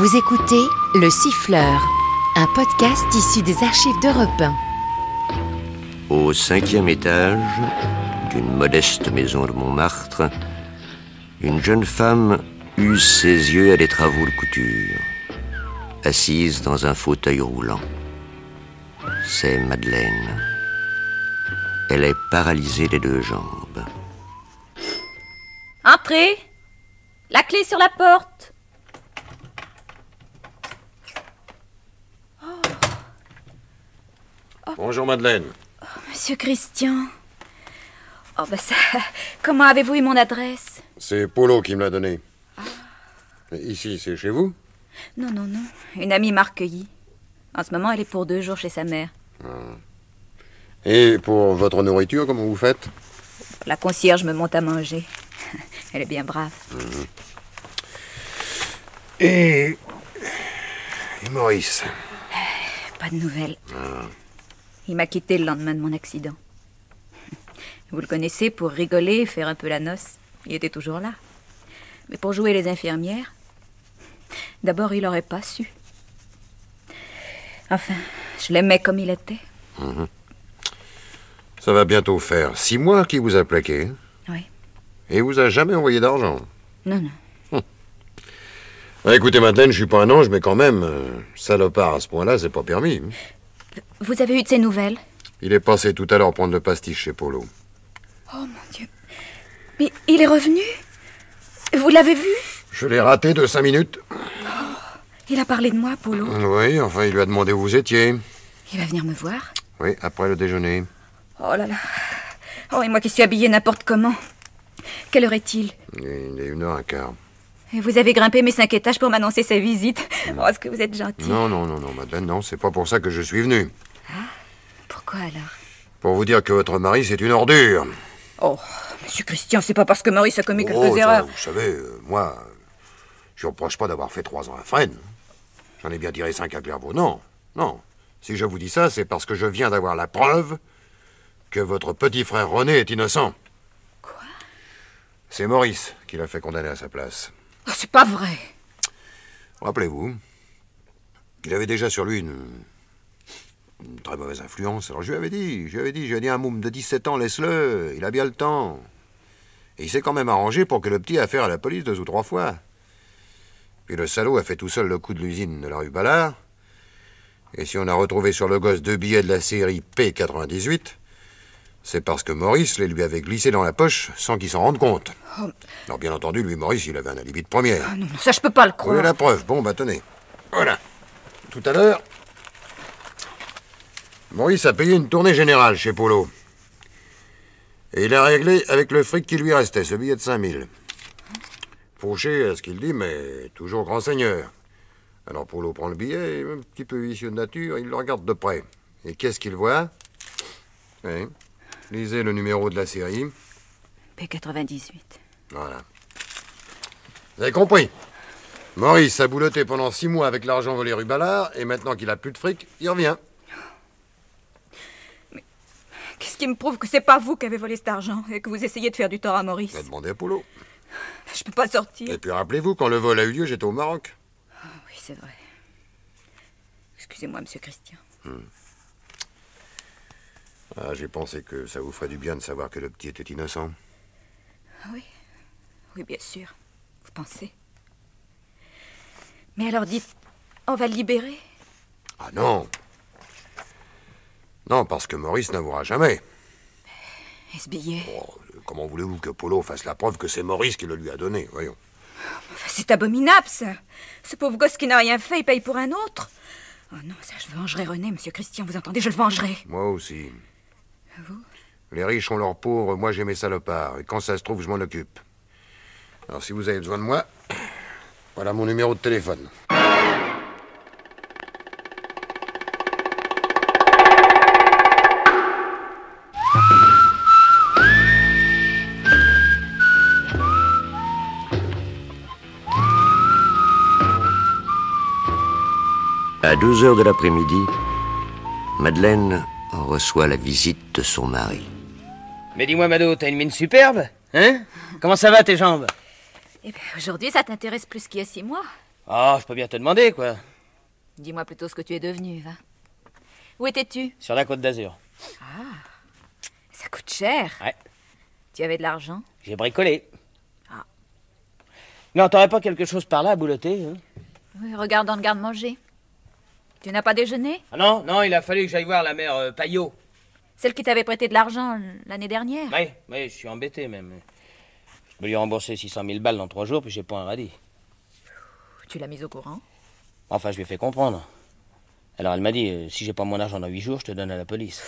Vous écoutez Le Siffleur, un podcast issu des archives d'Europe 1. Au 5e étage d'une modeste maison de Montmartre, une jeune femme use ses yeux à des travaux de couture, assise dans un fauteuil roulant. C'est Madeleine. Elle est paralysée des deux jambes. Entrez! La clé sur la porte! Bonjour Madeleine. Monsieur Christian. Oh bah ça... Comment avez-vous eu mon adresse? C'est Polo qui me l'a donnée. Ici, c'est chez vous? Non. Une amie m'a recueillie. En ce moment, elle est pour 2 jours chez sa mère. Et pour votre nourriture, comment vous faites? La concierge me monte à manger. Elle est bien brave. Et Maurice? Pas de nouvelles. Il m'a quitté le lendemain de mon accident. Vous le connaissez, pour rigoler et faire un peu la noce. Il était toujours là. Mais pour jouer les infirmières, d'abord, il n'aurait pas su. Enfin, je l'aimais comme il était. Ça va bientôt faire 6 mois qu'il vous a plaqué. Oui. Et il vous a jamais envoyé d'argent. Non. Écoutez Madeleine, je suis pas un ange, mais quand même, salopard à ce point-là, c'est pas permis. Vous avez eu de ses nouvelles? Il est passé tout à l'heure prendre le pastiche chez Polo. Oh mon Dieu. Mais il est revenu? Vous l'avez vu? Je l'ai raté de 5 minutes. Il a parlé de moi, Polo. Oui, enfin, il lui a demandé où vous étiez. Il va venir me voir? Oui, après le déjeuner. Oh là là. Oh, et moi qui suis habillée n'importe comment. Quelle heure est-il? Il est 1h15. Et vous avez grimpé mes 5 étages pour m'annoncer sa visite. Oh, est-ce que vous êtes gentil? Non, Madeleine, non, c'est pas pour ça que je suis venu. Pourquoi alors? Pour vous dire que votre mari, c'est une ordure. Oh, monsieur Christian, c'est pas parce que Maurice a commis quelques ça, erreurs. vous savez, moi, je ne reproche pas d'avoir fait 3 ans à Fresnes. J'en ai bien tiré 5 à Clairvaux. Non. Si je vous dis ça, c'est parce que je viens d'avoir la preuve que votre petit frère René est innocent. Quoi? C'est Maurice qui l'a fait condamner à sa place. Oh, c'est pas vrai. Rappelez-vous, il avait déjà sur lui une très mauvaise influence. Alors je lui avais dit, un môme de 17 ans, laisse-le, il a bien le temps. Et il s'est quand même arrangé pour que le petit ait affaire à la police 2 ou 3 fois. Puis le salaud a fait tout seul le coup de l'usine de la rue Ballard. Et si on a retrouvé sur le gosse 2 billets de la série P98, c'est parce que Maurice les lui avait glissés dans la poche sans qu'il s'en rende compte. Oh. Alors bien entendu, lui, Maurice, il avait un alibi de première. Non, ça je peux pas le Vous voulez croire. la preuve? Bon, bah tenez. Voilà. Tout à l'heure, Maurice a payé une tournée générale chez Polo. Et il a réglé avec le fric qui lui restait, ce billet de 5000. Fauché à ce qu'il dit, mais toujours grand seigneur. Alors Polo prend le billet, et un petit peu vicieux de nature, il le regarde de près. Et qu'est-ce qu'il voit? Oui. Lisez le numéro de la série. P98. Voilà. Vous avez compris? Maurice a bouloté pendant 6 mois avec l'argent volé rue Ballard, et maintenant qu'il a plus de fric, il revient. Qu'est-ce qui me prouve que c'est pas vous qui avez volé cet argent et que vous essayez de faire du tort à Maurice? On a demandé à Polo. Je peux pas sortir. Et puis rappelez-vous, quand le vol a eu lieu, j'étais au Maroc. Oui, c'est vrai. Excusez-moi, monsieur Christian. J'ai pensé que ça vous ferait du bien de savoir que le petit était innocent. Oui, bien sûr. Vous pensez? Mais alors dites, on va le libérer? Ah non! Non, parce que Maurice n'avouera jamais. Et ce billet? Oh, comment voulez-vous que Polo fasse la preuve que c'est Maurice qui le lui a donné? Voyons. Enfin, c'est abominable, ça. Ce pauvre gosse qui n'a rien fait, il paye pour un autre. Oh non, ça, je vengerai René, monsieur Christian, vous entendez? Je le vengerai. Moi aussi. Vous? Les riches ont leurs pauvres, moi j'ai mes salopards. Et quand ça se trouve, je m'en occupe. Alors si vous avez besoin de moi, voilà mon numéro de téléphone. À 2h de l'après-midi, Madeleine reçoit la visite de son mari. Mais dis-moi, Mado, t'as une mine superbe, hein? Comment ça va, tes jambes? Eh bien, aujourd'hui, ça t'intéresse plus qu'il y a 6 mois. Ah, je peux bien te demander, quoi. Dis-moi plutôt ce que tu es devenu, va. Où étais-tu? Sur la Côte d'Azur. Ça coûte cher. Ouais. Tu avais de l'argent? J'ai bricolé. Ah. Non, t'aurais pas quelque chose par là à boulotter, hein? Oui, regarde dans le garde-manger. Tu n'as pas déjeuné? Ah non, il a fallu que j'aille voir la mère Payot. Celle qui t'avait prêté de l'argent l'année dernière? Oui, je suis embêté, même. Je me lui ai remboursé 600 000 balles dans 3 jours, puis j'ai pas un radis. Tu l'as mise au courant? Enfin, je lui ai fait comprendre. Alors, elle m'a dit, si j'ai pas mon argent dans 8 jours, je te donne à la police.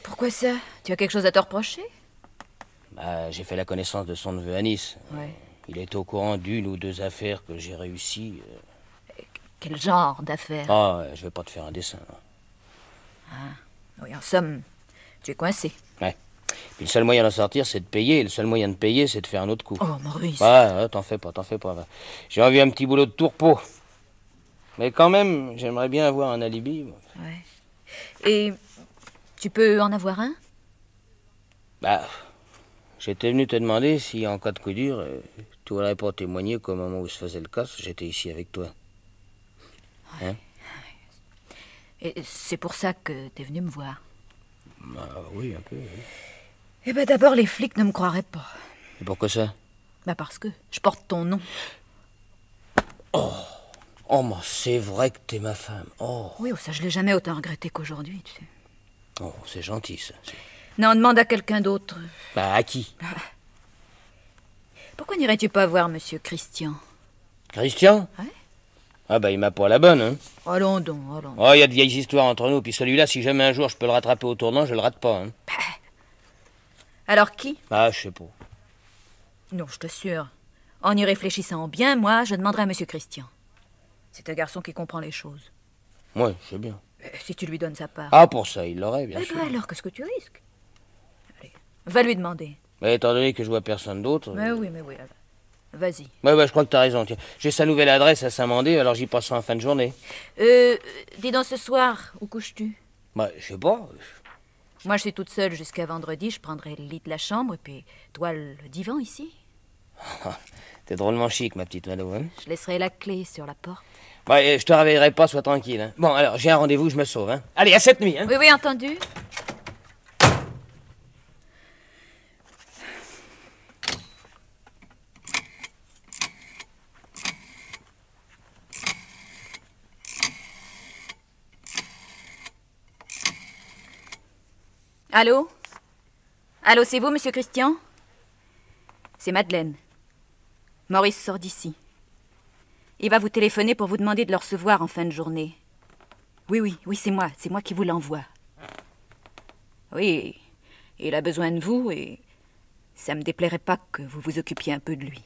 Pourquoi ça? Tu as quelque chose à te reprocher? Bah, j'ai fait la connaissance de son neveu à Nice. Ouais. Il était au courant d'une ou deux affaires que j'ai réussi. Quel genre d'affaires? Ah, je vais pas te faire un dessin. Oui, en somme, tu es coincé. Ouais. Puis le seul moyen d'en sortir, c'est de payer. Et le seul moyen de payer, c'est de faire un autre coup. Oh, Maurice. Ouais, t'en fais pas. Va. J'ai envie un petit boulot de tourpeau. Mais quand même, j'aimerais bien avoir un alibi. Moi. Ouais. Et tu peux en avoir un? Bah, j'étais venu te demander si, en cas de coup dur, tu voudrais pas témoigner qu'au moment où se faisait le casse, j'étais ici avec toi. Hein? Et c'est pour ça que t'es venu me voir. Bah oui, un peu. Oui. Eh ben d'abord, les flics ne me croiraient pas. Et pourquoi ça? Bah parce que je porte ton nom. Oh, mais c'est vrai que t'es ma femme. Oh, Oui, ça je l'ai jamais autant regretté qu'aujourd'hui, tu sais. oh c'est gentil, ça. Non, demande à quelqu'un d'autre. Bah, à qui? Pourquoi n'irais-tu pas voir Monsieur Christian? Christian? Ouais. Ah bah, il m'a pas la bonne, hein. Allons donc. Oh, il y a de vieilles histoires entre nous, puis celui-là, si jamais un jour je peux le rattraper au tournant, je le rate pas, hein. Alors qui? Ah, je sais pas. Non, je t'assure. En y réfléchissant bien, moi, je demanderai à Monsieur Christian. C'est un garçon qui comprend les choses. Ouais, je sais bien. Si tu lui donnes sa part. Ah, pour ça, il l'aurait, bien Eh sûr. ben alors, qu'est-ce que tu risques? Allez, va lui demander. Mais étant donné que je vois personne d'autre... Mais oui. Vas-y. Ouais, je crois que t'as raison. Tiens, j'ai sa nouvelle adresse à Saint-Mandé, alors j'y passerai en fin de journée. Dis donc ce soir, où couches-tu? Bah, je sais pas. Moi, je suis toute seule jusqu'à vendredi. Je prendrai le lit de la chambre et puis toi, le divan ici. T'es drôlement chic, ma petite Mado, hein. Je laisserai la clé sur la porte. Ouais, je te réveillerai pas, sois tranquille, hein. Bon, alors, j'ai un rendez-vous, je me sauve, hein. Allez, à cette nuit, hein. Oui, entendu. Allô? Allô, c'est vous, Monsieur Christian? C'est Madeleine. Maurice sort d'ici. Il va vous téléphoner pour vous demander de le recevoir en fin de journée. Oui, c'est moi qui vous l'envoie. Oui, il a besoin de vous et ça me déplairait pas que vous vous occupiez un peu de lui.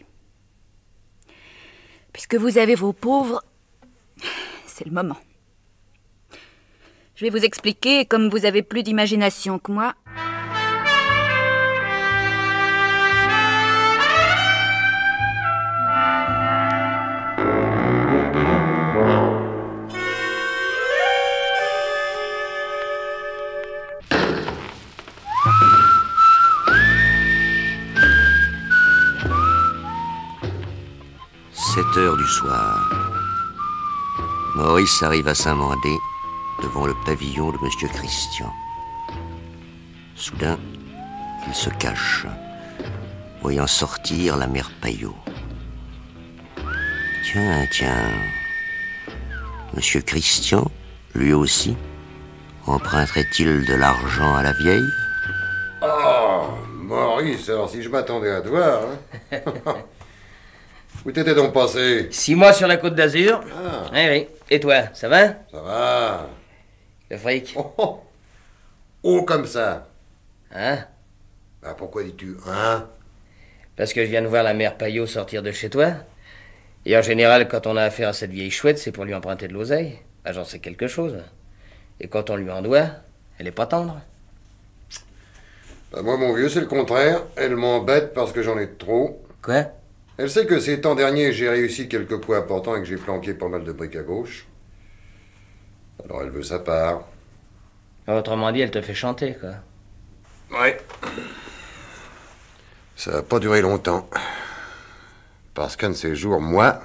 Puisque vous avez vos pauvres, c'est le moment. Je vais vous expliquer, comme vous avez plus d'imagination que moi. 7 heures du soir. Maurice arrive à Saint-Mandé, devant le pavillon de Monsieur Christian. Soudain, il se cache, voyant sortir la mère Payot. Tiens, Monsieur Christian, lui aussi, emprunterait-il de l'argent à la vieille? Oh, Maurice, alors si je m'attendais à te voir, hein. Où t'étais donc passé? 6 mois sur la Côte d'Azur. Ah. Oui. Et toi, ça va? Ça va. Le fric? Oh, comme ça. Hein? Bah, pourquoi dis-tu hein? Parce que je viens de voir la mère Payot sortir de chez toi. Et en général, quand on a affaire à cette vieille chouette, c'est pour lui emprunter de l'oseille. Bah, j'en sais quelque chose. Et quand on lui en doit, elle est pas tendre. Bah, moi, mon vieux, c'est le contraire. Elle m'embête parce que j'en ai trop. Quoi? Elle sait que ces temps derniers, j'ai réussi quelques points importants et que j'ai planqué pas mal de briques à gauche. Alors elle veut sa part. Autrement dit, elle te fait chanter, quoi. Ouais. Ça va pas durer longtemps. Parce qu'un de ces jours, moi,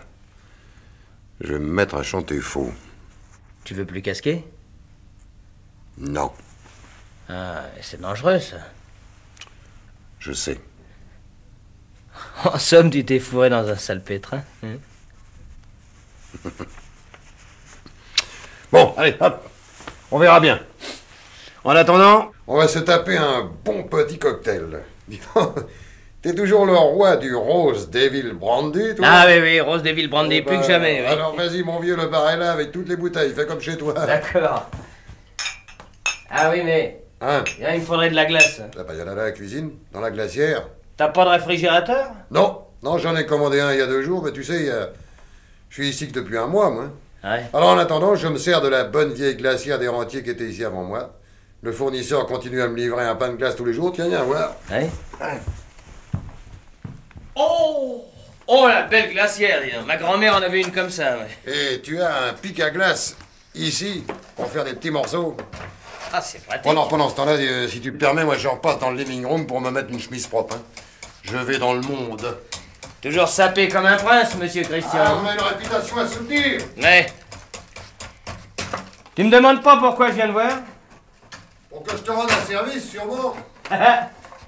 Je vais me mettre à chanter faux. Tu veux plus casquer? Non, Ah, c'est dangereux, ça. je sais. En somme, tu t'es fourré dans un sale pétrin. Bon, allez, hop. On verra bien. En attendant, on va se taper un bon petit cocktail. Dis donc, t'es toujours le roi du Rose Devil Brandy, toi? Ah oui, Rose Devil Brandy, plus que jamais. Oui. Alors vas-y, mon vieux, le bar est là avec toutes les bouteilles. Fais comme chez toi. D'accord. Ah oui, mais Hein? là, il me faudrait de la glace. Là, bah, y en a là à la cuisine, dans la glacière. T'as pas de réfrigérateur? Non, j'en ai commandé un il y a 2 jours, mais tu sais, je suis ici que depuis un mois, moi. Ouais. Alors en attendant, je me sers de la bonne vieille glacière des rentiers qui était ici avant moi. Le fournisseur continue à me livrer un pain de glace tous les jours, tiens, viens voir. Ouais. Oh! Oh, la belle glacière, dis donc. Ma grand-mère en avait une comme ça, ouais. Et tu as un pic à glace, ici, pour faire des petits morceaux. Ah, c'est pratique. Pendant ce temps-là, si tu me permets, moi je repasse dans le living room pour me mettre une chemise propre. Hein. Je vais dans le monde. Toujours sapé comme un prince, monsieur Christian. Ah, on a une réputation à soutenir. Ouais. Tu me demandes pas pourquoi je viens de voir? Pour que je te rende un service, sûrement.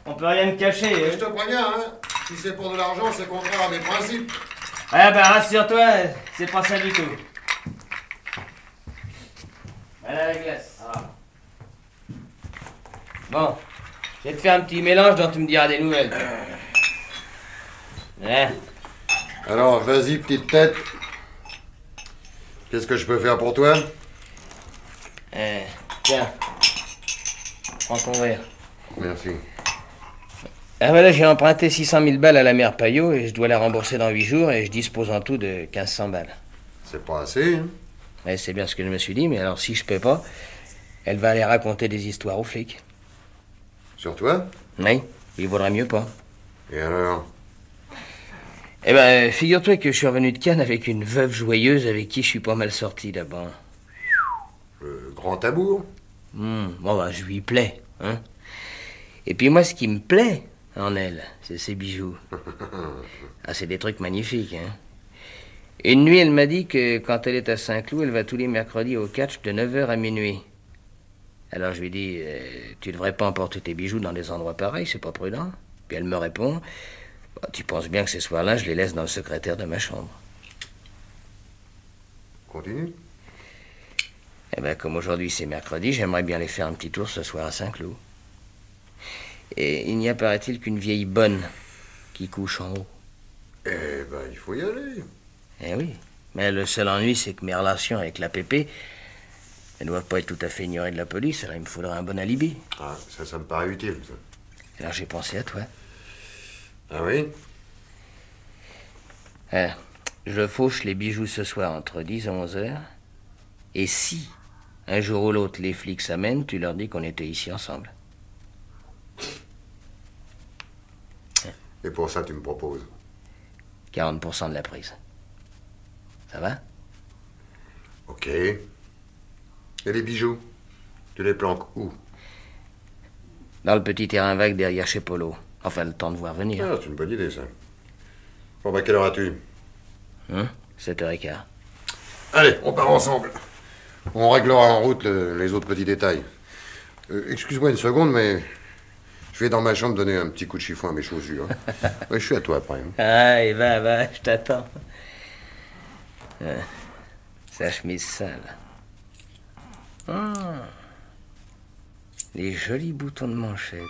On peut rien te cacher. Je te préviens, hein. Si c'est pour de l'argent, c'est contraire à mes principes. Ah bah rassure-toi, c'est pas ça du tout. Voilà la glace. Ah. Bon, je vais te faire un petit mélange dont tu me diras des nouvelles. Hein? Alors, vas-y, petite tête. Qu'est-ce que je peux faire pour toi? Tiens, prends ton verre. Merci. Ah voilà, j'ai emprunté 600 000 balles à la mère Payot et je dois la rembourser dans 8 jours et je dispose en tout de 1500 balles. C'est pas assez, hein? Ouais, c'est bien ce que je me suis dit, mais alors si je peux pas, elle va aller raconter des histoires aux flics. Sur toi? Oui, il vaudrait mieux pas. Et alors? Eh ben, figure-toi que je suis revenu de Cannes avec une veuve joyeuse avec qui je suis pas mal sorti d'abord. Le grand tabour? Bon, ben, je lui plais, hein. Et puis moi, ce qui me plaît en elle, c'est ses bijoux. Ah, c'est des trucs magnifiques, hein. Une nuit, elle m'a dit que quand elle est à Saint-Cloud, elle va tous les mercredis au catch de 9h à minuit. Alors je lui dis, tu devrais pas emporter tes bijoux dans des endroits pareils, c'est pas prudent. Puis elle me répond, bah, tu penses bien que ces soirs-là, je les laisse dans le secrétaire de ma chambre. Continue. Eh ben, comme aujourd'hui c'est mercredi, j'aimerais bien aller faire un petit tour ce soir à Saint-Cloud. Et il n'y a, paraît-il, qu'une vieille bonne qui couche en haut. Eh ben, il faut y aller. Eh oui, mais le seul ennui, c'est que mes relations avec la Pépé, elles doivent pas être tout à fait ignorées de la police, alors il me faudrait un bon alibi. Ah, ça me paraît utile, ça. Alors j'ai pensé à toi. Ah oui? Je fauche les bijoux ce soir entre 10 et 11 heures. Et si, un jour ou l'autre, les flics s'amènent, tu leur dis qu'on était ici ensemble. Et pour ça, tu me proposes? 40% de la prise. Ça va? Ok. Et les bijoux? Tu les planques où? Dans le petit terrain vague derrière chez Polo. Enfin, le temps de voir venir. Ah, c'est une bonne idée, ça. Bon, bah, quelle heure as-tu? 7h15. Allez, on part ensemble. On réglera en route les autres petits détails. Excuse-moi une seconde, mais je vais dans ma chambre donner un petit coup de chiffon à mes chaussures. Ouais, je suis à toi après. Hein. Allez, va, je t'attends. Sa chemise sale. Les jolis boutons de manchette.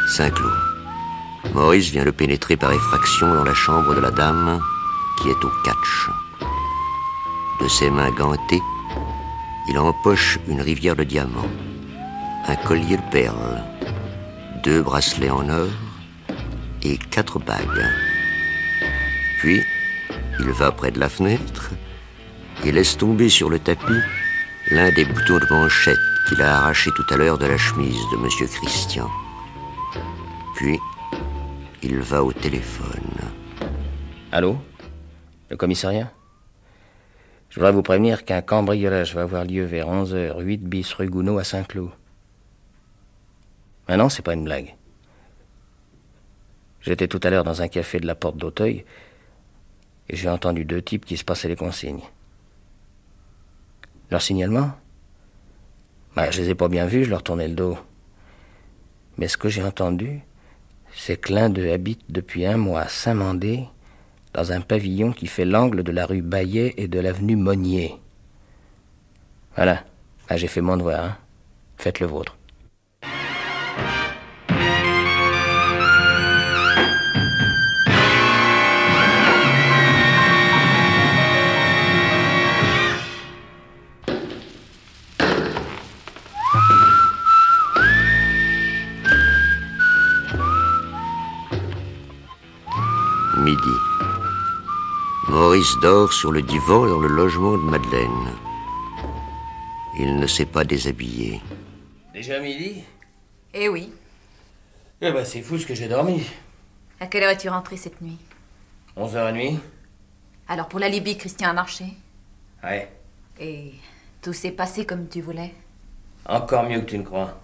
Saint-Cloud. Maurice vient le pénétrer par effraction dans la chambre de la dame qui est au catch. De ses mains gantées, il empoche une rivière de diamants, un collier de perles, 2 bracelets en or et 4 bagues. Puis, il va près de la fenêtre et laisse tomber sur le tapis l'un des boutons de manchette qu'il a arraché tout à l'heure de la chemise de M. Christian. Puis, il va au téléphone. Allô? Le commissariat? Je voudrais vous prévenir qu'un cambriolage va avoir lieu vers 11h, 8 bis rue Gounod à Saint-Cloud. Ah non, c'est pas une blague. J'étais tout à l'heure dans un café de la Porte d'Auteuil et j'ai entendu 2 types qui se passaient les consignes. Leur signalement? Je les ai pas bien vus, je leur tournais le dos. Mais ce que j'ai entendu, c'est que l'un d'eux habite depuis 1 mois à Saint-Mandé, dans un pavillon qui fait l'angle de la rue Bayet et de l'avenue Monnier. Voilà. J'ai fait mon devoir, hein. Faites le vôtre. Midi. Maurice dort sur le divan dans le logement de Madeleine. Il ne s'est pas déshabillé. Déjà midi? Eh oui. C'est fou ce que j'ai dormi. À quelle heure es-tu rentré cette nuit? 11h30. Alors pour la Libye, Christian a marché? Ouais. Et tout s'est passé comme tu voulais? Encore mieux que tu ne crois.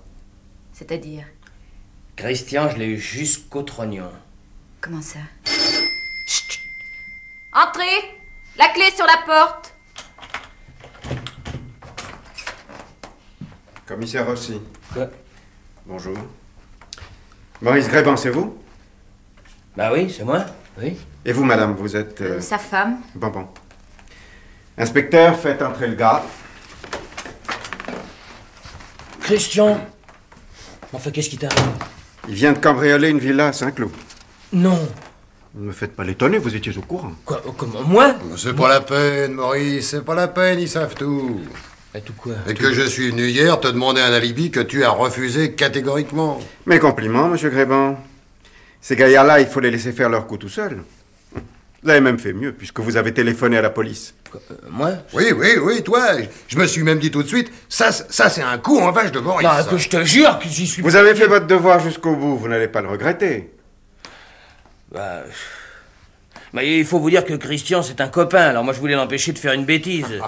C'est-à-dire? Christian, je l'ai eu jusqu'au trognon. Comment ça? Chut! Entrez! La clé sur la porte! Commissaire Rossi. Quoi? Bonjour. Maurice Gréban, c'est vous? Oui, c'est moi. Oui. Et vous, madame, vous êtes... Sa femme. Bon. Inspecteur, faites entrer le gars. Christian! Enfin, qu'est-ce qui t'arrive? Il vient de cambrioler une villa à Saint-Cloud. Non. Ne me faites pas l'étonner, vous étiez au courant. Quoi? Comment? Moi? C'est pas la peine, Maurice, c'est pas la peine, ils savent tout. Tout quoi? Et que je suis venu hier te demander un alibi que tu as refusé catégoriquement. Mes compliments, monsieur Gréban. Ces gaillards-là, il faut les laisser faire leur coup tout seuls. Vous avez même fait mieux, puisque vous avez téléphoné à la police. Moi? Oui, toi. Je me suis même dit tout de suite, ça c'est un coup en vache de Maurice. Non, que je te jure que j'y suis... Vous avez fait votre devoir jusqu'au bout, vous n'allez pas le regretter. Il faut vous dire que Christian, c'est un copain, alors moi je voulais l'empêcher de faire une bêtise.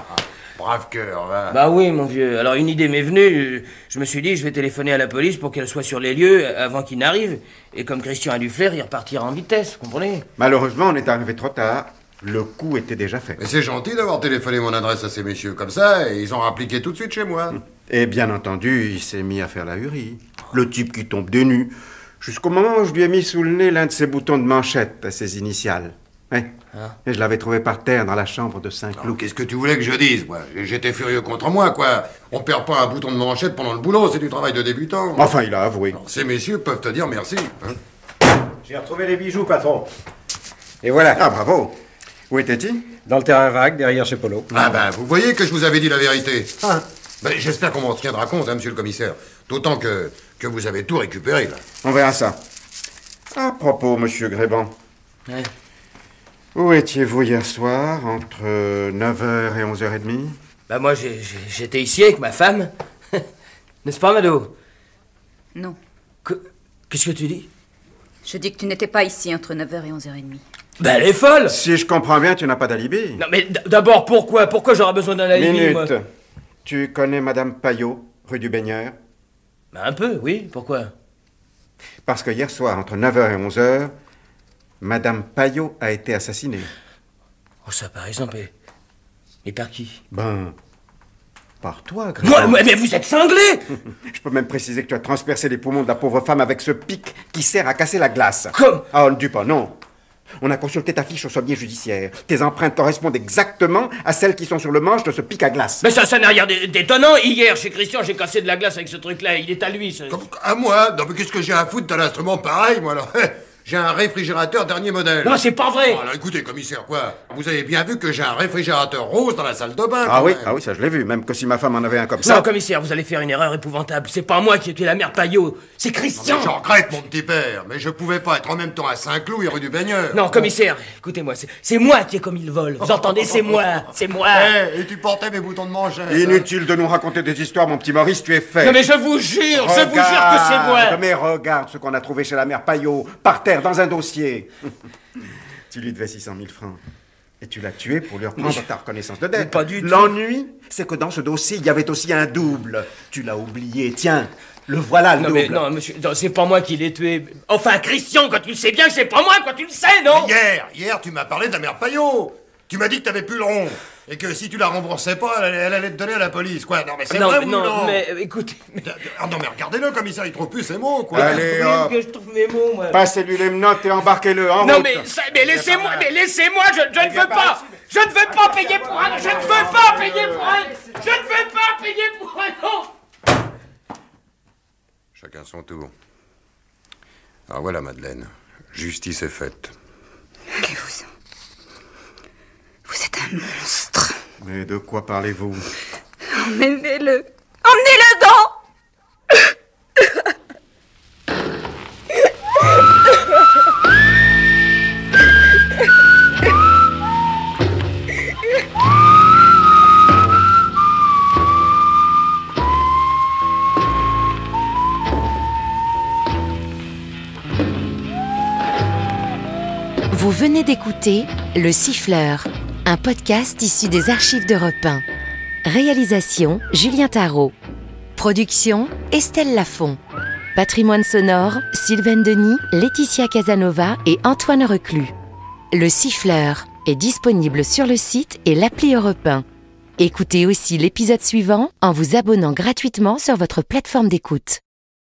Brave cœur, va. Oui, mon vieux. Alors une idée m'est venue, je me suis dit, je vais téléphoner à la police pour qu'elle soit sur les lieux avant qu'il n'arrive. Et comme Christian a du flair, il repartira en vitesse, vous comprenez? Malheureusement, on est arrivé trop tard. Le coup était déjà fait. Mais c'est gentil d'avoir téléphoné mon adresse à ces messieurs comme ça, et ils ont appliqué tout de suite chez moi. Et bien entendu, il s'est mis à faire la hurie. Le type qui tombe des nues. Jusqu'au moment où je lui ai mis sous le nez l'un de ses boutons de manchette à ses initiales. Et je l'avais trouvé par terre dans la chambre de Saint-Cloud. Qu'est-ce que tu voulais que je dise, moi? J'étais furieux contre moi, quoi. On perd pas un bouton de manchette pendant le boulot, c'est du travail de débutant. Enfin, il a avoué. Alors, ces messieurs peuvent te dire merci. J'ai retrouvé les bijoux, patron. Et voilà. Ah, bravo. Où était-il? Dans le terrain vague, derrière chez Polo. Vous voyez que je vous avais dit la vérité. J'espère qu'on m'en tiendra compte, monsieur le commissaire. D'autant que vous avez tout récupéré, là. On verra ça. À propos, monsieur Gréban. Ouais. Où étiez-vous hier soir, entre 9h et 11h30? Moi, j'étais ici avec ma femme. N'est-ce pas, Mado? Non. Qu'est-ce que tu dis? Je dis que tu n'étais pas ici entre 9h et 11h30. Elle est folle! Si je comprends bien, tu n'as pas d'alibi. Non, mais d'abord, pourquoi? Pourquoi j'aurais besoin d'un alibi, Minute. moi? Tu connais Madame Payot, rue du Baigneur? Un peu, oui. Pourquoi? Parce que hier soir, entre 9h et 11h, Madame Payot a été assassinée. Oh, ça par exemple. Et par qui? Par toi, Gréban. Moi, mais vous êtes cinglé! Je peux même préciser que tu as transpercé les poumons de la pauvre femme avec ce pic qui sert à casser la glace. Comme? Ah, on ne dit pas non. On a consulté ta fiche au sommier judiciaire. Tes empreintes correspondent exactement à celles qui sont sur le manche de ce pic à glace. Mais ça n'a rien d'étonnant. Hier, chez Christian, j'ai cassé de la glace avec ce truc-là. Il est à lui, ça. À moi? Non, mais qu'est-ce que j'ai à foutre d'un instrument pareil, moi, alors? J'ai un réfrigérateur dernier modèle. Non, c'est pas vrai. Alors écoutez, commissaire, quoi? Vous avez bien vu que j'ai un réfrigérateur rose dans la salle de bain, Ah quand oui, même. ah oui, ça je l'ai vu, même que si ma femme en avait un comme ça. Non, commissaire, vous allez faire une erreur épouvantable. C'est pas moi qui ai tué la mère Payot, c'est Christian. Mais j'en regrette, mon petit père, mais je pouvais pas être en même temps à Saint-Cloud et rue du Baigneur. Non, commissaire, écoutez-moi, c'est moi qui ai commis le vol. Vous entendez, c'est moi, c'est moi. Et tu portais mes boutons de manchette. Inutile de nous raconter des histoires, mon petit Maurice, tu es fait. Non mais je vous jure que c'est moi. Mais regarde ce qu'on a trouvé chez la mère Payot, par terre, dans un dossier. Tu lui devais 600 000 francs. Et tu l'as tué pour lui reprendre ta reconnaissance de dette. Pas du tout. L'ennui, c'est que dans ce dossier, il y avait aussi un double. Tu l'as oublié, tiens. Le voilà, le Non double. mais non, monsieur, non, c'est pas moi qui l'ai tué. Enfin, Christian, quand tu le sais bien que c'est pas moi, quand tu le sais, non? Hier, tu m'as parlé de la mère Payot. Tu m'as dit que t'avais plus le rond. Et que si tu la remboursais pas, elle allait te donner à la police, quoi. Non, mais c'est vrai ou non? Mais écoutez. Ah non, mais regardez-le, commissaire, il trouve plus ses mots, quoi. Allez, hop. Que je trouve mes mots, moi. Passez-lui les menottes et embarquez-le en Non route. mais laissez-moi, je ne veux pas. Je ne veux pas payer pour un. Je ne veux pas payer pour un. Je ne veux pas payer pour un. Non. Chacun son tour. Alors voilà, Madeleine. Justice est faite. Et vous êtes un monstre. Mais de quoi parlez-vous? Emmenez-le. Emmenez-le dans. Vous venez d'écouter Le Siffleur, un podcast issu des archives d'Europe 1. Réalisation Julien Tarot. Production Estelle Lafont. Patrimoine sonore Sylvaine Denis, Laetitia Casanova et Antoine Reclus. Le Siffleur est disponible sur le site et l'appli Europe 1. Écoutez aussi l'épisode suivant en vous abonnant gratuitement sur votre plateforme d'écoute.